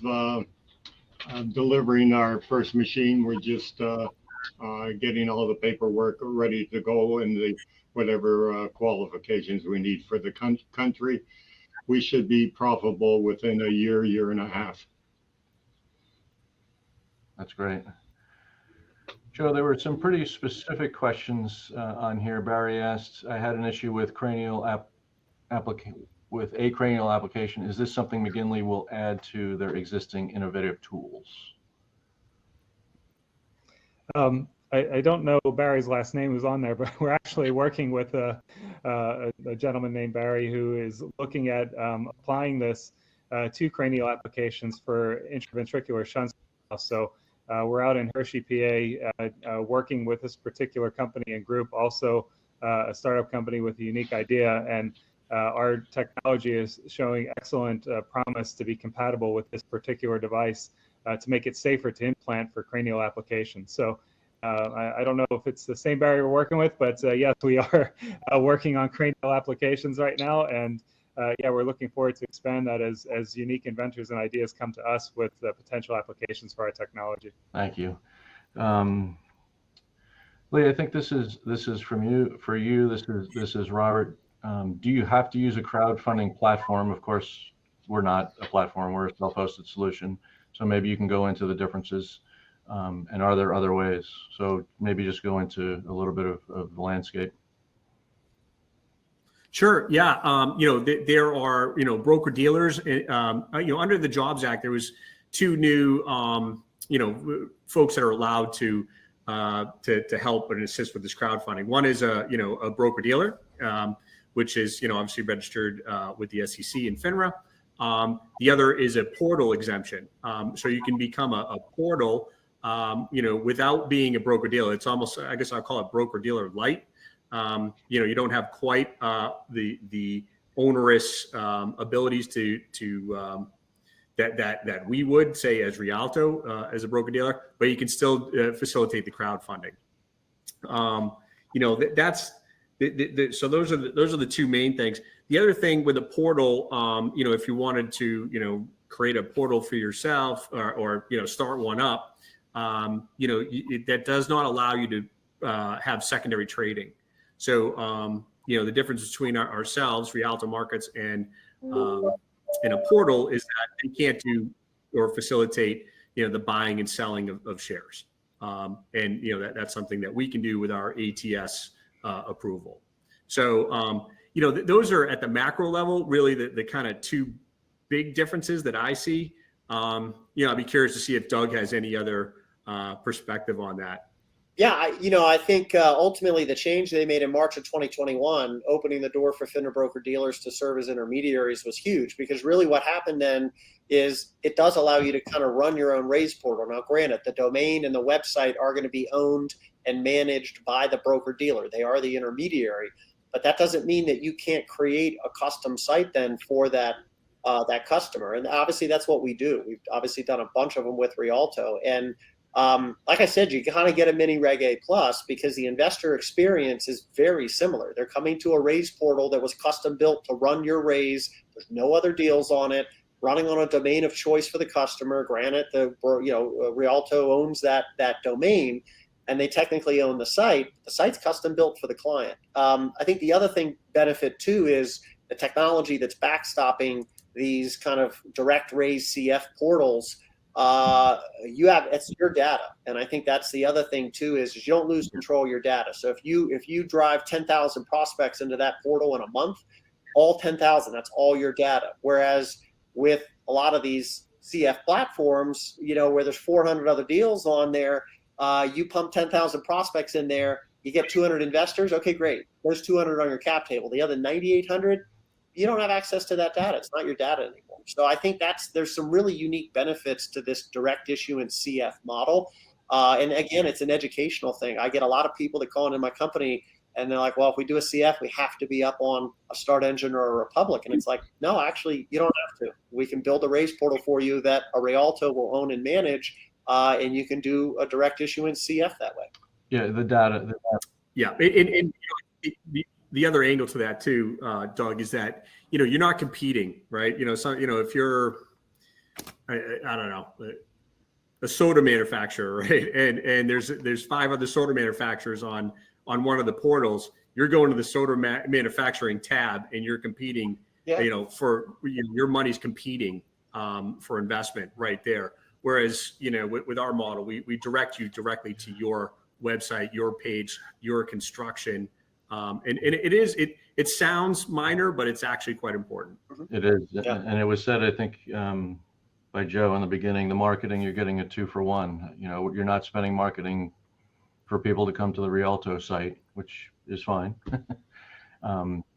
S3: delivering our first machine. We're just getting all the paperwork ready to go and the whatever qualifications we need for the country. We should be profitable within a year and a half.
S1: That's great. Joe, there were some pretty specific questions on here. Barry asked, I had an issue with with a cranial application. Is this something McGinley will add to their existing innovative tools?
S2: I don't know Barry's last name who's on there, but we're actually working with a gentleman named Barry who is looking at applying this to cranial applications for intraventricular shunts. So we're out in Hershey, PA, working with this particular company and group, also a startup company with a unique idea. And our technology is showing excellent promise to be compatible with this particular device to make it safer to implant for cranial applications. So I don't know if it's the same Barry we're working with, but yes, we are working on cranial applications right now. And yeah, we're looking forward to expand that as unique inventors and ideas come to us with potential applications for our technology.
S1: Thank you. Lee, I think this is for you. This is Robert. Do you have to use a crowdfunding platform? Of course, we're not a platform. We're a self-hosted solution. So maybe you can go into the differences. And are there other ways? So maybe just go into a little bit of the landscape.
S5: Sure. Yeah. There are, broker dealers, under the Jobs Act, there was two new, folks that are allowed to help and assist with this crowdfunding. One is a broker dealer, which is, obviously registered with the SEC and FINRA. The other is a portal exemption. So you can become a portal, without being a broker dealer. It's almost, I guess I'll call it broker dealer light. You don't have quite the onerous abilities to that we would say as Rialto as a broker dealer, but you can still facilitate the crowdfunding. So those are the two main things. The other thing with a portal, if you wanted to create a portal for yourself or start one up, that does not allow you to have secondary trading. So, the difference between ourselves, Rialto Markets, and a portal is that they can't do or facilitate, the buying and selling of shares. That's something that we can do with our ATS approval. So, those are at the macro level, really the kind of two big differences that I see. I'd be curious to see if Doug has any other perspective on that.
S4: Yeah, I think ultimately the change they made in March of 2021, opening the door for FINRA broker dealers to serve as intermediaries, was huge, because really what happened then is it does allow you to kind of run your own raise portal. Now, granted, the domain and the website are going to be owned and managed by the broker dealer. They are the intermediary, but that doesn't mean that you can't create a custom site then for that customer. And obviously that's what we do. We've obviously done a bunch of them with Rialto. And like I said, you kind of get a mini Reg A plus because the investor experience is very similar. They're coming to a raise portal that was custom built to run your raise. There's no other deals on it. running on a domain of choice for the customer. Granted, Rialto owns that domain, and they technically own the site. The site's custom built for the client. I think the other benefit too is the technology that's backstopping these kind of direct raise CF portals. It's your data, and I think that's the other thing too is you don't lose control of your data. So if you drive 10,000 prospects into that portal in a month, all 10,000, that's all your data. Whereas with a lot of these CF platforms, where there's 400 other deals on there, you pump 10,000 prospects in there, you get 200 investors. Okay, great. There's 200 on your cap table. The other 9,800, you don't have access to that data. It's not your data anymore. So I think there's some really unique benefits to this direct issuance CF model. And again, it's an educational thing. I get a lot of people that call into my company and they're like, well, if we do a CF, we have to be up on a Start Engine or a Republic. And it's like, no, actually, you don't have to. We can build a raise portal for you that a Rialto will own and manage, and you can do a direct issuance CF that way.
S1: Yeah, the data.
S5: Yeah, and the other angle to that too, Doug, is that you're not competing, right? If you're, I don't know, a soda manufacturer, right, and there's 5 other soda manufacturers on one of the portals, you're going to the soda manufacturing tab and you're competing, for your money's competing for investment right there. Whereas, with our model, we direct you directly to your website, your page, your construction. And it sounds minor, but it's actually quite important.
S1: It is.
S4: Yeah.
S1: And it was said, I think, by Joe in the beginning, the marketing, you're getting a 2-for-1. You're not spending marketing for people to come to the Rialto site, which is fine.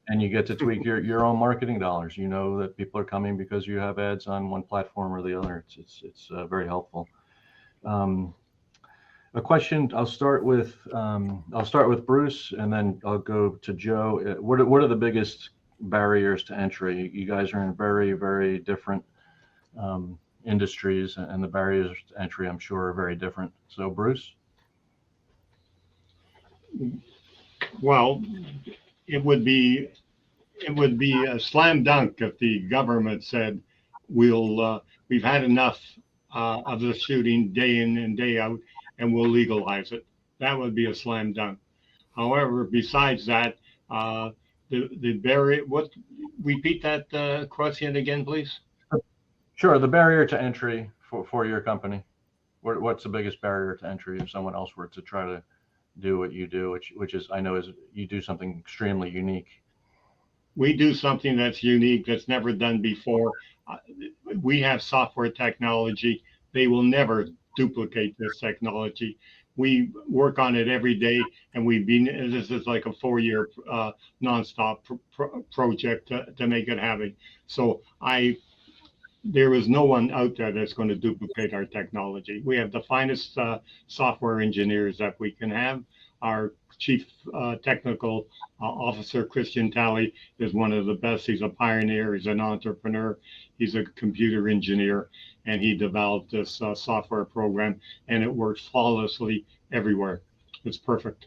S1: And you get to tweak your own marketing dollars. You know that people are coming because you have ads on one platform or the other. It's very helpful. A question. I'll start with Bruce, and then I'll go to Joe. What are the biggest barriers to entry? You guys are in very, very different industries, and the barriers to entry, I'm sure, are very different. So, Bruce.
S3: Well, it would be a slam dunk if the government said we've had enough of the shooting day in and day out, and we'll legalize it. That would be a slam dunk. However, besides that, the barrier. Repeat that question again, please.
S1: Sure. The barrier to entry for your company. What's the biggest barrier to entry if someone else were to try to do what you do, which is, I know, is you do something extremely unique.
S3: We do something that's unique, that's never done before. We have software technology. They will never duplicate this technology. We work on it every day, and this is like a 4-year nonstop project to make it happen. So there is no one out there that's going to duplicate our technology. We have the finest software engineers that we can have. Our chief technical officer, Christian Talley, is one of the best. He's a pioneer. He's an entrepreneur. He's a computer engineer, and he developed this software program, and it works flawlessly everywhere. It's perfect.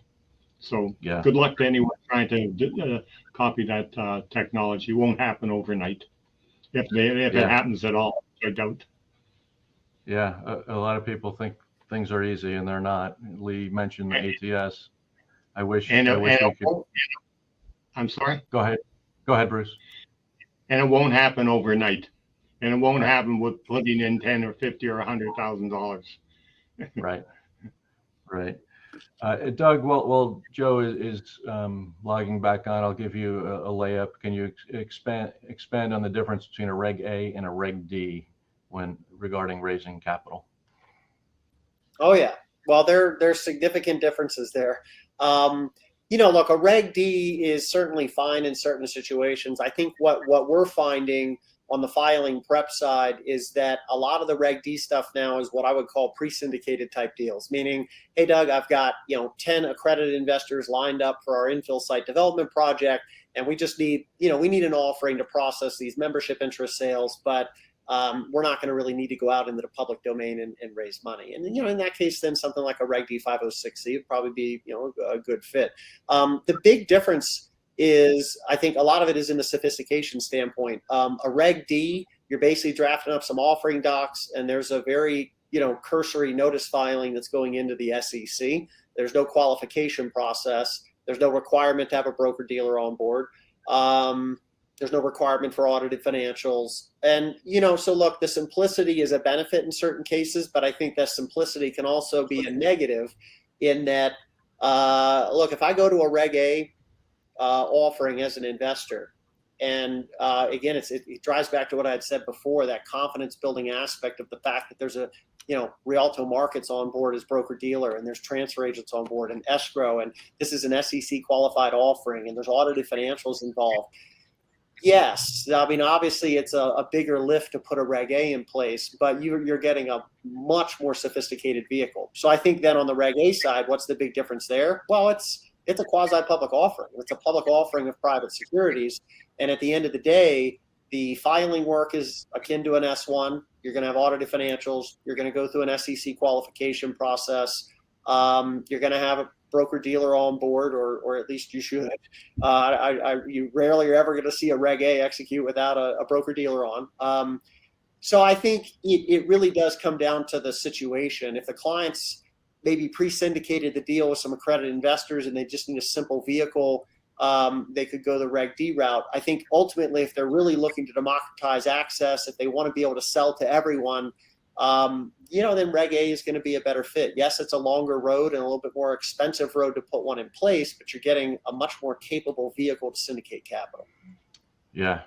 S3: So yeah. Good luck to anyone trying to copy that technology. It won't happen overnight. If it happens at all, I doubt.
S1: Yeah, a lot of people think things are easy, and they're not. Lee mentioned the ATS. I wish we could.
S3: I'm sorry?
S1: Go ahead, Bruce.
S3: And it won't happen overnight. And it won't happen with putting in $10 or $50 or $100,000.
S1: Right. Doug, well, Joe is logging back on. I'll give you a layup. Can you expand on the difference between a Reg A and a Reg D regarding raising capital?
S4: Oh yeah. Well, there's significant differences there. Look, a Reg D is certainly fine in certain situations. I think what we're finding on the filing prep side is that a lot of the Reg D stuff now is what I would call pre-syndicated type deals, meaning, hey, Doug, I've got 10 accredited investors lined up for our infill site development project, and we just need we need an offering to process these membership interest sales, but we're not going to really need to go out into the public domain and raise money. And in that case, then something like a Reg D 506C would probably be a good fit. The big difference is, I think a lot of it is in the sophistication standpoint. A Reg D You're basically drafting up some offering docs, and there's a very, cursory notice filing that's going into the SEC. There's no qualification process. There's no requirement to have a broker dealer on board. There's no requirement for audited financials. And, so look, the simplicity is a benefit in certain cases, but I think that simplicity can also be a negative in that, look, if I go to a Reg A offering as an investor, and again, it drives back to what I had said before, that confidence building aspect of the fact that there's a, Rialto Markets on board as broker dealer, and there's transfer agents on board and escrow, and this is an SEC qualified offering, and there's audited financials involved. Yes, I mean, obviously it's a bigger lift to put a Reg A in place, but you're getting a much more sophisticated vehicle. So I think then on the Reg A side, what's the big difference there? Well, it's a quasi-public offering. It's a public offering of private securities. And at the end of the day, the filing work is akin to an S1. You're going to have audited financials. You're going to go through an SEC qualification process. You're going to have a broker dealer on board, or at least you should. You rarely are ever going to see a Reg A execute without a broker dealer on. So I think it really does come down to the situation. If the clients maybe pre-syndicated the deal with some accredited investors and they just need a simple vehicle, they could go the Reg D route. I think ultimately, if they're really looking to democratize access, if they want to be able to sell to everyone, then Reg A is going to be a better fit. Yes, it's a longer road and a little bit more expensive road to put one in place, but you're getting a much more capable vehicle to syndicate capital.
S1: Yeah.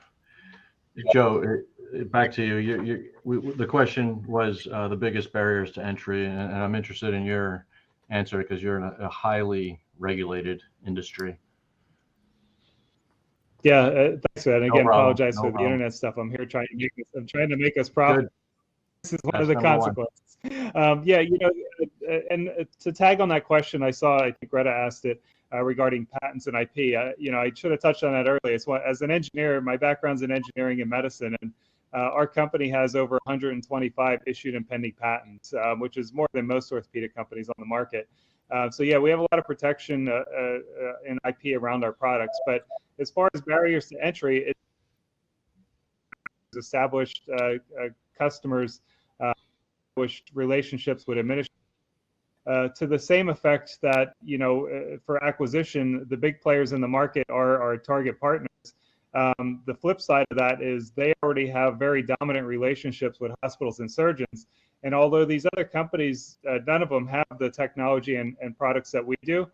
S1: Joe, back to you. The question was the biggest barriers to entry, and I'm interested in your answer because you're in a highly regulated industry.
S2: Yeah, thanks for that. And again, apologize for the
S1: problem.
S2: internet stuff. I'm here trying to make us profit.
S1: Good.
S2: This is one of the consequences. And to tag on that question, I think Greta asked it regarding patents and IP. I should have touched on that earlier. As an engineer, my background's in engineering and medicine, and our company has over 125 issued and pending patents, which is more than most orthopedic companies on the market. So yeah, we have a lot of protection in IP around our products. But as far as barriers to entry, it's established customers, established relationships with administrators. To the same effect that, for acquisition, the big players in the market are our target partners. The flip side of that is they already have very dominant relationships with hospitals and surgeons. And although these other companies, none of them have the technology and products that we do,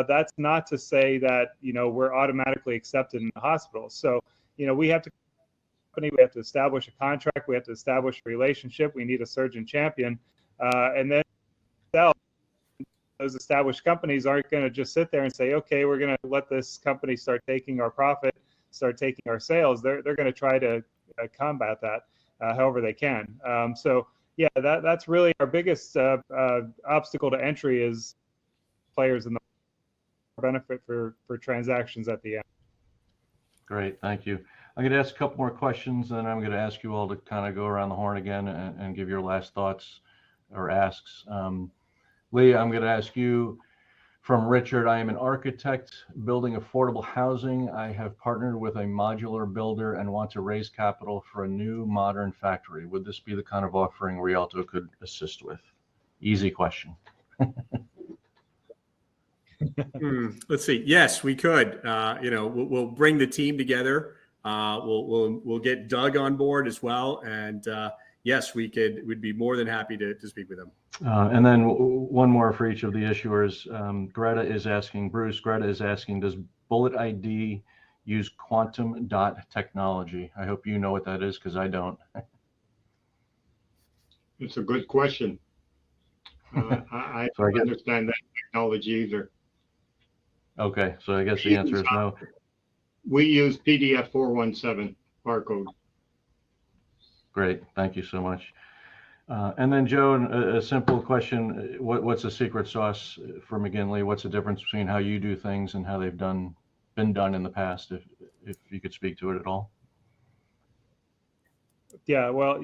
S2: that's not to say that, we're automatically accepted in the hospital. So, we have to establish a contract, we have to establish a relationship, we need a surgeon champion, and then sell. Those established companies aren't going to just sit there and say, okay, we're going to let this company start taking our profit, start taking our sales. They're going to try to combat that however they can. So yeah, that's really our biggest obstacle to entry is players in the benefit for transactions at the end. Great,
S1: thank you. I'm going to ask a couple more questions, and then I'm going to ask you all to kind of go around the horn again and give your last thoughts or asks. Lee, I'm going to ask you from Richard. I am an architect building affordable housing. I have partnered with a modular builder and want to raise capital for a new modern factory. Would this be the kind of offering Rialto could assist with? Easy question.
S5: Let's see. Yes, we could. We'll bring the team together. We'll get Doug on board as well, and yes, we'd be more than happy to speak with them.
S1: And then one more for each of the issuers. Greta is asking, does Bullet ID use quantum dot technology? I hope you know what that is, because I don't.
S3: It's a good question. I don't understand that technology either.
S1: Okay, so I guess the answer is no.
S3: We use PDF 417 barcode.
S1: Great, thank you so much. And then Joe, a simple question: what's the secret sauce for McGinley? What's the difference between how you do things and how they've been done in the past? If you could speak to it at all. Yeah, well,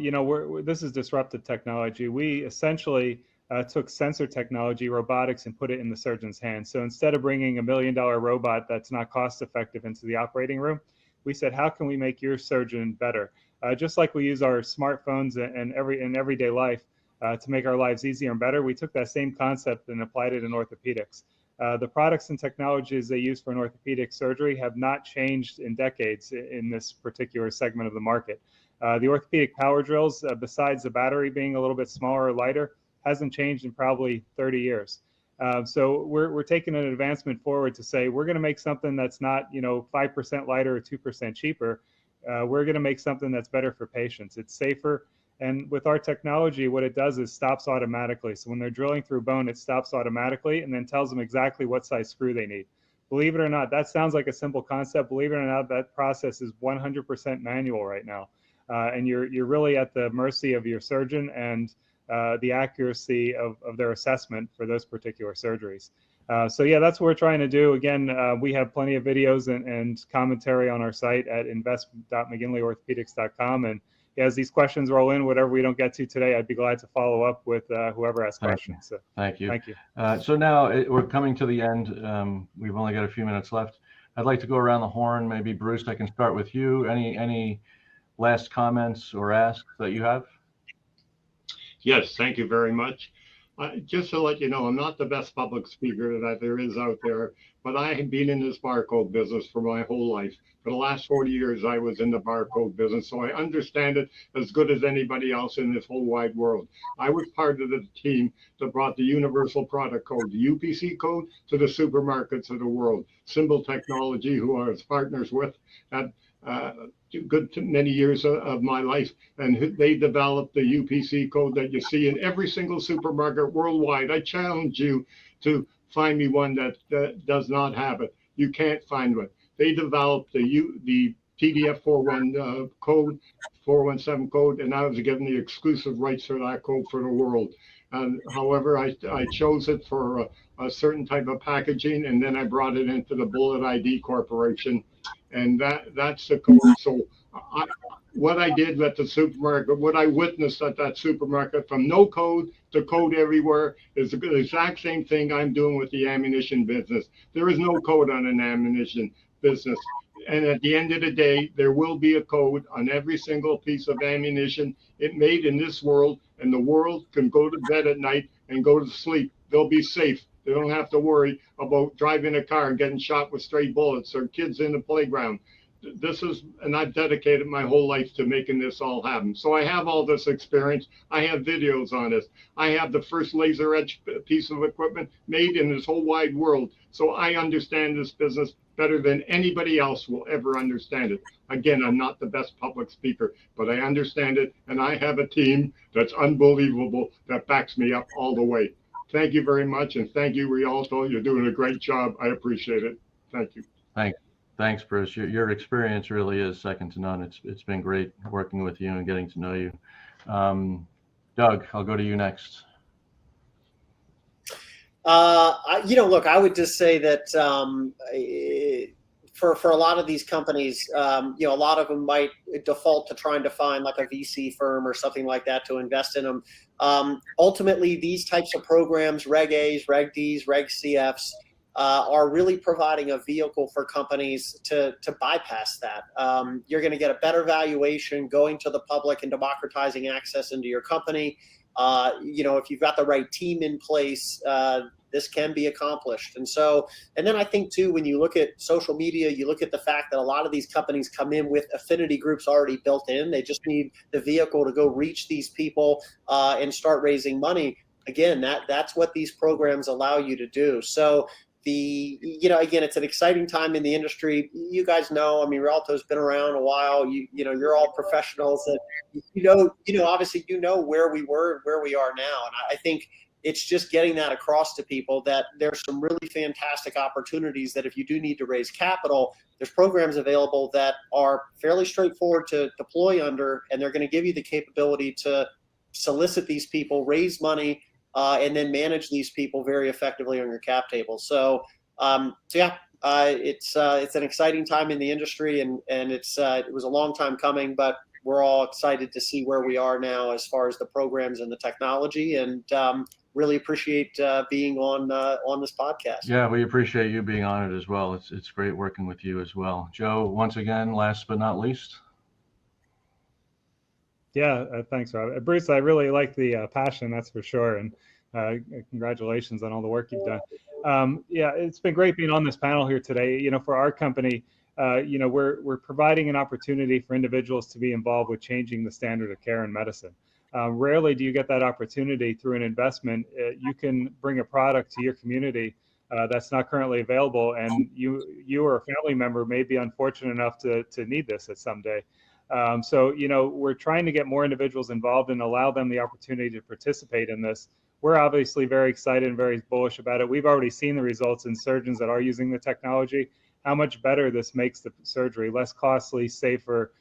S1: this is disruptive technology. We essentially took sensor technology, robotics, and put it in the surgeon's hands. So instead of bringing $1 million robot that's not cost effective into the operating room, we said, how can we make your surgeon better?
S2: just like we use our smartphones and in everyday life to make our lives easier and better. We took that same concept and applied it in orthopedics. The products and technologies they use for an orthopedic surgery have not changed in decades in this particular segment of the market. The orthopedic power drills, besides the battery being a little bit smaller or lighter, hasn't changed in probably 30 years. So we're taking an advancement forward to say we're going to make something that's not 5% lighter or 2% cheaper. We're going to make something that's better for patients. It's safer. And with our technology, what it does is stops automatically. So when they're drilling through bone, it stops automatically and then tells them exactly what size screw they need. Believe it or not, that sounds like a simple concept. Believe it or not, that process is 100% manual right now. And you're really at the mercy of your surgeon and the accuracy of their assessment for those particular surgeries. So yeah, that's what we're trying to do. Again, we have plenty of videos and commentary on our site at invest.mcginleyorthopedics.com. And as these questions roll in, whatever we don't get to today, I'd be glad to follow up with whoever has questions. So,
S1: thank you.
S2: Thank you.
S1: So now we're coming to the end. We've only got a few minutes left. I'd like to go around the horn. Maybe Bruce, I can start with you. Any last comments or asks that you have?
S3: Yes, thank you very much. Just to let you know, I'm not the best public speaker that there is out there, but I have been in this barcode business for my whole life. For the last 40 years, I was in the barcode business, so I understand it as good as anybody else in this whole wide world. I was part of the team that brought the universal product code, the UPC code, to the supermarkets of the world. Symbol Technology, who I was partners with, had many years of my life, and they developed the UPC code that you see in every single supermarket worldwide. I challenge you to find me one that does not have it. You can't find one. They developed the TDF 417 code, and I was given the exclusive rights for that code for the world. However, I chose it for a certain type of packaging, and then I brought it into the Bullet ID Corporation, and that's the code. So what I did at the supermarket, what I witnessed at that supermarket, from no code to code everywhere, is the exact same thing I'm doing with the ammunition business. There is no code on an ammunition business. And at the end of the day, there will be a code on every single piece of ammunition it made in this world, and the world can go to bed at night and go to sleep. They'll be safe. They don't have to worry about driving a car and getting shot with stray bullets or kids in the playground. And I've dedicated my whole life to making this all happen. So I have all this experience. I have videos on this. I have the first laser etch piece of equipment made in this whole wide world. So I understand this business better than anybody else will ever understand it. Again, I'm not the best public speaker, but I understand it, and I have a team that's unbelievable that backs me up all the way. Thank you very much, and thank you, Rialto. You're doing a great job. I appreciate it. Thank you.
S1: Thanks, Bruce. Your experience really is second to none. It's been great working with you and getting to know you. Doug, I'll go to you next.
S4: Look, I would just say that for a lot of these companies, a lot of them might default to trying to find like a VC firm or something like that to invest in them. Ultimately, these types of programs, Reg A's, Reg D's, Reg CFs, are really providing a vehicle for companies to bypass that. You're going to get a better valuation going to the public and democratizing access into your company. If you've got the right team in place, this can be accomplished. And then I think too, when you look at social media, you look at the fact that a lot of these companies come in with affinity groups already built in. They just need the vehicle to go reach these people and start raising money. Again, that's what these programs allow you to do. So again, it's an exciting time in the industry. You guys know, Rialto's been around a while. You're all professionals that, obviously, where we were and where we are now. And I think it's just getting that across to people that there's some really fantastic opportunities that if you do need to raise capital, there's programs available that are fairly straightforward to deploy under, and they're going to give you the capability to solicit these people, raise money, and then manage these people very effectively on your cap table. So it's an exciting time in the industry, and it was a long time coming, but we're all excited to see where we are now as far as the programs and the technology, and really appreciate being on this podcast.
S1: Yeah, we appreciate you being on it as well. It's great working with you as well. Joe, once again, last but not least.
S2: Yeah, thanks, Rob. Bruce, I really like the passion, that's for sure. And congratulations on all the work you've done. Yeah, it's been great being on this panel here today. For our company, we're providing an opportunity for individuals to be involved with changing the standard of care in medicine. Rarely do you get that opportunity through an investment. You can bring a product to your community that's not currently available, and you or a family member may be unfortunate enough to need this at some day. So, we're trying to get more individuals involved and allow them the opportunity to participate in this. We're obviously very excited and very bullish about it. We've already seen the results in surgeons that are using the technology, how much better this makes the surgery, less costly, safer,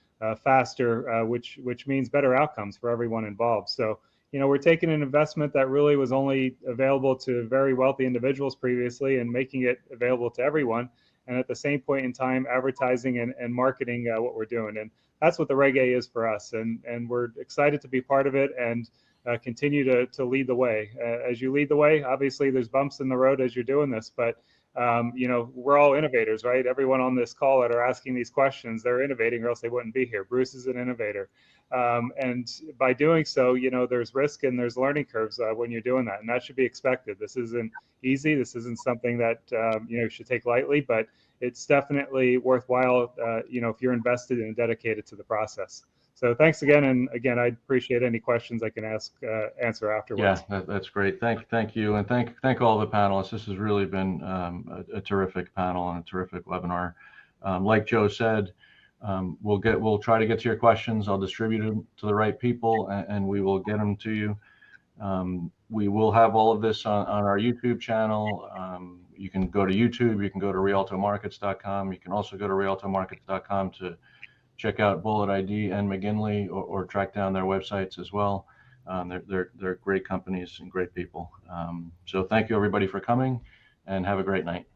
S2: faster, which means better outcomes for everyone involved. So, we're taking an investment that really was only available to very wealthy individuals previously and making it available to everyone. And at the same point in time, advertising and marketing what we're doing. And that's what the Reg A is for us. And we're excited to be part of it and continue to lead the way. As you lead the way, obviously there's bumps in the road as you're doing this, but we're all innovators, right? Everyone on this call that are asking these questions, they're innovating or else they wouldn't be here. Bruce is an innovator. And by doing so, there's risk and there's learning curves when you're doing that. And that should be expected. This isn't easy. This isn't something that, you should take lightly, but it's definitely worthwhile, if you're invested and dedicated to the process. So thanks again. And again, I'd appreciate any questions I can answer afterwards.
S1: Yeah, that's great. Thank you. And thank all the panelists. This has really been a terrific panel and a terrific webinar. Like Joe said, we'll try to get to your questions. I'll distribute them to the right people and we will get them to you. We will have all of this on our YouTube channel. You can go to YouTube, you can go to rialtomarkets.com. You can also go to rialtomarkets.com to check out Bullet ID and McGinley or track down their websites as well. They're great companies and great people. So thank you everybody for coming and have a great night.